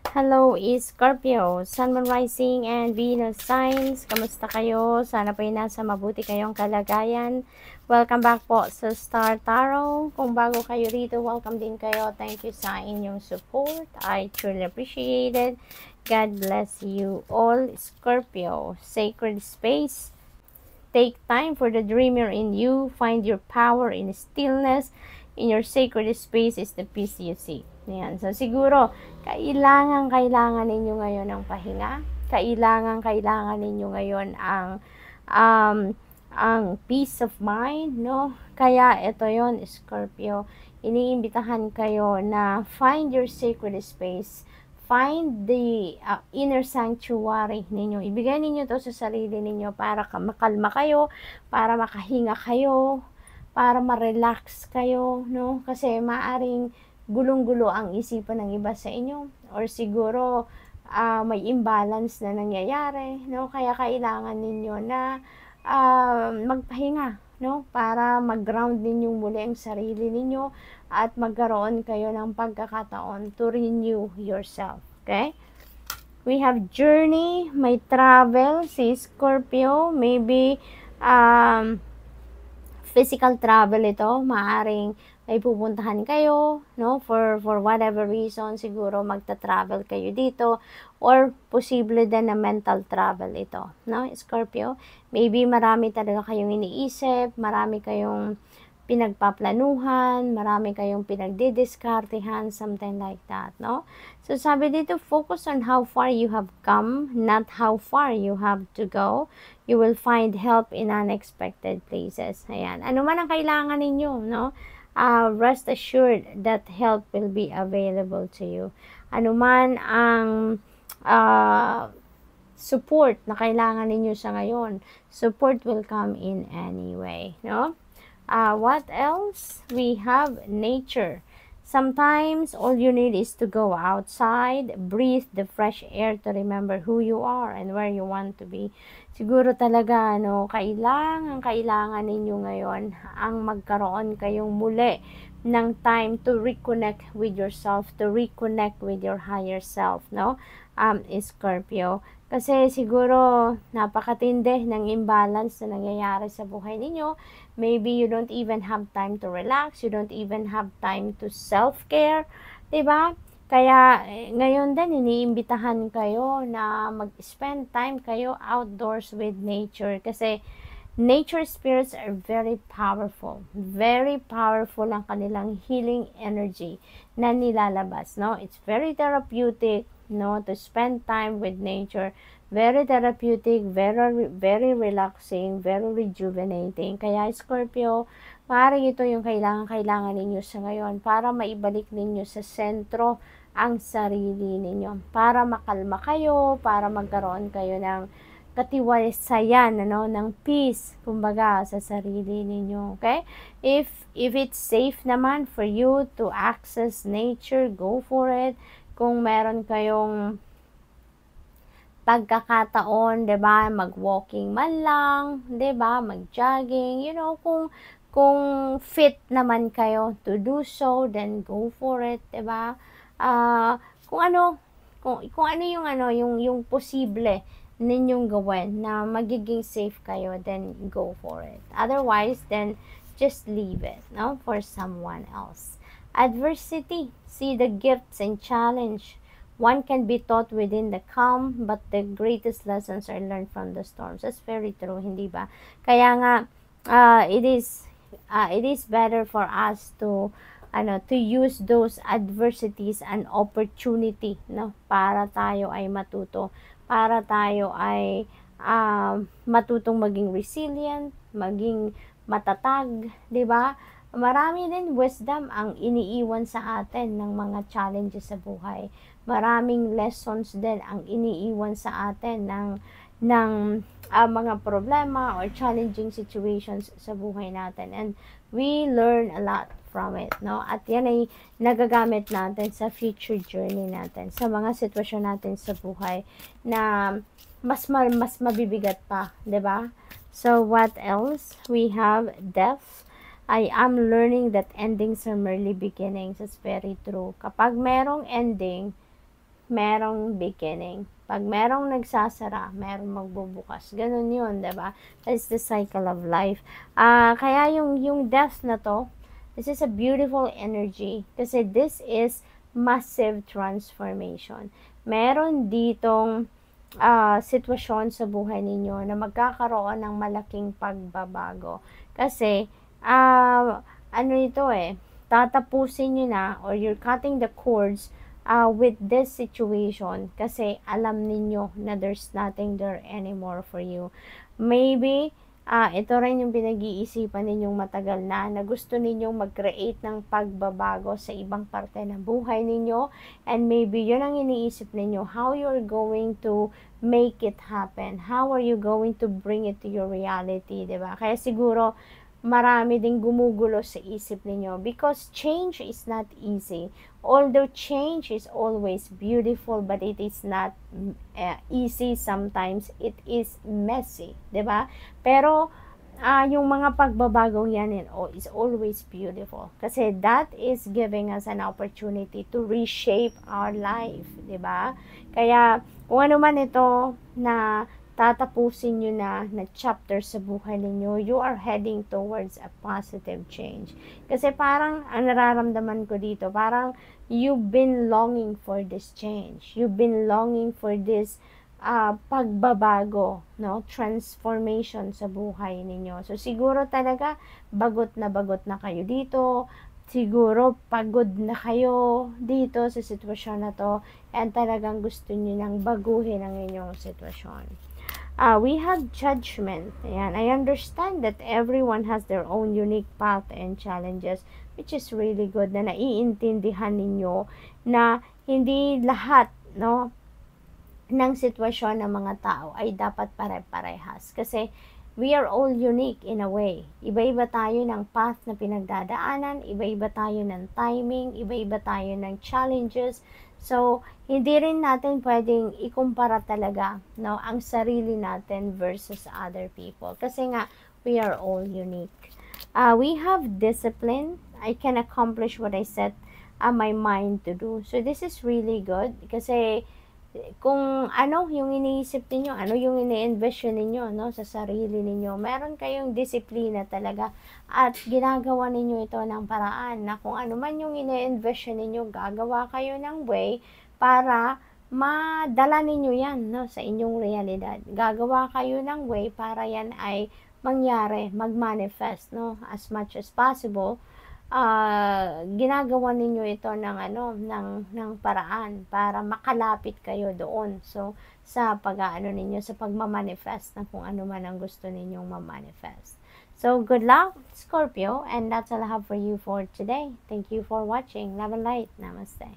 Hello, Scorpio, Sun, Moon, Rising, and Venus signs. Kamusta kayo? Sana po nasa mabuti kayong kalagayan. Welcome back po sa Star Tarot. Kung bago kayo rito, welcome din kayo. Thank you sa inyong support. I truly appreciate it. God bless you all, Scorpio. Sacred space. Take time for the dreamer in you. Find your power in stillness. In your sacred space is the peace you seek. Ayan. So, siguro, kailangan ninyo ngayon ng pahinga. Kailangan ninyo ngayon ang peace of mind, no? Kaya, ito yon Scorpio. Iniimbitahan kayo na find your sacred space. Find the inner sanctuary ninyo. Ibigay ninyo to sa sarili ninyo para makalma kayo, para makahinga kayo, para ma-relax kayo, no? Kasi maaring gulong-gulo ang isipan ng iba sa inyo, or siguro may imbalance na nangyayari, no? Kaya kailangan ninyo na magpahinga, no? Para mag-ground ninyo muli ang sarili ninyo at magkaroon kayo ng pagkakataon to renew yourself, okay? We have journey, may travel, si Scorpio, maybe physical travel ito, maaring may pupuntahan kayo, no, for whatever reason, siguro magta-travel kayo dito, or posible din na mental travel ito, no, Scorpio. Maybe marami talaga kayong iniisip, marami kayong pinagpaplanuhan, marami kayong pinagdidiskartehan, something like that, no? So, sabi dito, focus on how far you have come, not how far you have to go. You will find help in unexpected places. Ayan. Ano man ang kailangan ninyo, no? Rest assured that help will be available to you. Ano man ang support na kailangan ninyo sa ngayon, support will come in anyway, no? What else? We have nature. Sometimes all you need is to go outside, breathe the fresh air to remember who you are and where you want to be. Siguro talaga, no, kailangan ninyo ngayon ang magkaroon kayong muli ng time to reconnect with yourself, to reconnect with your higher self, no? Scorpio. Kasi siguro napakatindi ng imbalance na nangyayari sa buhay ninyo. Maybe you don't even have time to relax, you don't even have time to self-care, 'di ba? Kaya ngayon din iniimbitahan kayo na mag-spend time kayo outdoors with nature kasi nature spirits are very powerful. Very powerful ang kanilang healing energy na nilalabas, no? It's very therapeutic, no, to spend time with nature. Very therapeutic, very relaxing, very rejuvenating. Kaya Scorpio, maaaring ito yung kailangan ninyo sa ngayon para maibalik ninyo sa sentro ang sarili ninyo. Para makalma kayo, para magkaroon kayo ng katiwasayan, ano, ng peace, kumbaga, sa sarili ninyo, okay? If it's safe naman for you to access nature, go for it. Kung meron kayong pagkakataon, 'di ba, mag-walking man lang, 'di ba, mag-jogging, you know, kung fit naman kayo to do so, then go for it, 'di ba? Kung ano yung posible ninyong gawin na magiging safe kayo, then go for it. Otherwise, then just leave it, no, for someone else. Adversity, see the gifts and challenge. One can be taught within the calm, but the greatest lessons are learned from the storms. That's very true, hindi ba? Kaya nga, it is better for us to use those adversities and opportunity, no, para tayo ay matuto, para tayo ay matutong maging resilient, maging matatag, 'di ba? Marami din wisdom ang iniiwan sa atin ng mga challenges sa buhay. Maraming lessons din ang iniiwan sa atin ng mga problema or challenging situations sa buhay natin. And we learn a lot from it, no? At yan ay nagagamit natin sa future journey natin, sa mga sitwasyon natin sa buhay na mas mabibigat pa, 'di ba? So what else? We have death. I am learning that endings are merely beginnings. It's very true. Kapag merong ending, merong beginning. Pag merong nagsasara, merong magbubukas. Ganun yun, diba? That's the cycle of life. Kaya yung death na to, this is a beautiful energy. Kasi this is massive transformation. Meron ditong sitwasyon sa buhay ninyo na magkakaroon ng malaking pagbabago. Kasi, ano ito tatapusin nyo na or you're cutting the cords with this situation kasi alam ninyo na there's nothing there anymore for you. Maybe, ito rin yung pinag-iisipan ninyong matagal na gusto ninyong mag-create ng pagbabago sa ibang parte ng buhay ninyo, and maybe yun ang iniisip ninyo, how you're going to make it happen, how are you going to bring it to your reality, diba? Kaya siguro, marami ding gumugulo sa isip ninyo because change is not easy. Although change is always beautiful, but it is not easy sometimes. It is messy, 'di ba? Pero yung mga pagbabagong yan is always beautiful kasi that is giving us an opportunity to reshape our life, 'di ba? Kaya kung ano man ito na tatapusin nyo na chapter sa buhay ninyo, you are heading towards a positive change. Kasi parang, ang nararamdaman ko dito, parang you've been longing for this change. You've been longing for this pagbabago, no? Transformation sa buhay ninyo. So, siguro talaga, bagot na kayo dito. Siguro, pagod na kayo dito sa sitwasyon na to. And talagang gusto nyo nang baguhin ang inyong sitwasyon. We have judgment. Ayan. I understand that everyone has their own unique path and challenges, which is really good na naiintindihan ninyo na hindi lahat, no, ng sitwasyon ng mga tao ay dapat pare-parehas. Kasi we are all unique in a way. Iba-iba tayo ng path na pinagdadaanan, iba-iba tayo ng timing, iba-iba tayo ng challenges. So, hindi rin natin pwedeng ikumpara talaga, no, ang sarili natin versus other people. Kasi nga, we are all unique. We have discipline. I can accomplish what I set my mind to do. So, this is really good. Kasi, kung ano yung iniisip niyo, ano yung ini-envision niyo, no, sa sarili niyo, meron kayong disiplina talaga at ginagawa ninyo ito ng paraan na kung ano man yung ini-envision niyo, gagawa kayo ng way para madala ninyo yan, no, sa inyong realidad. Gagawa kayo ng way para yan ay mangyari, mag-manifest, no, as much as possible. Ginagawa ninyo ito ng paraan para makalapit kayo doon. So, sa pag-aano ninyo, sa pagmamanifest ng kung ano man ang gusto ninyong ma-manifest. So, good luck, Scorpio, and that's all I have for you for today. Thank you for watching. Love and light. Namaste.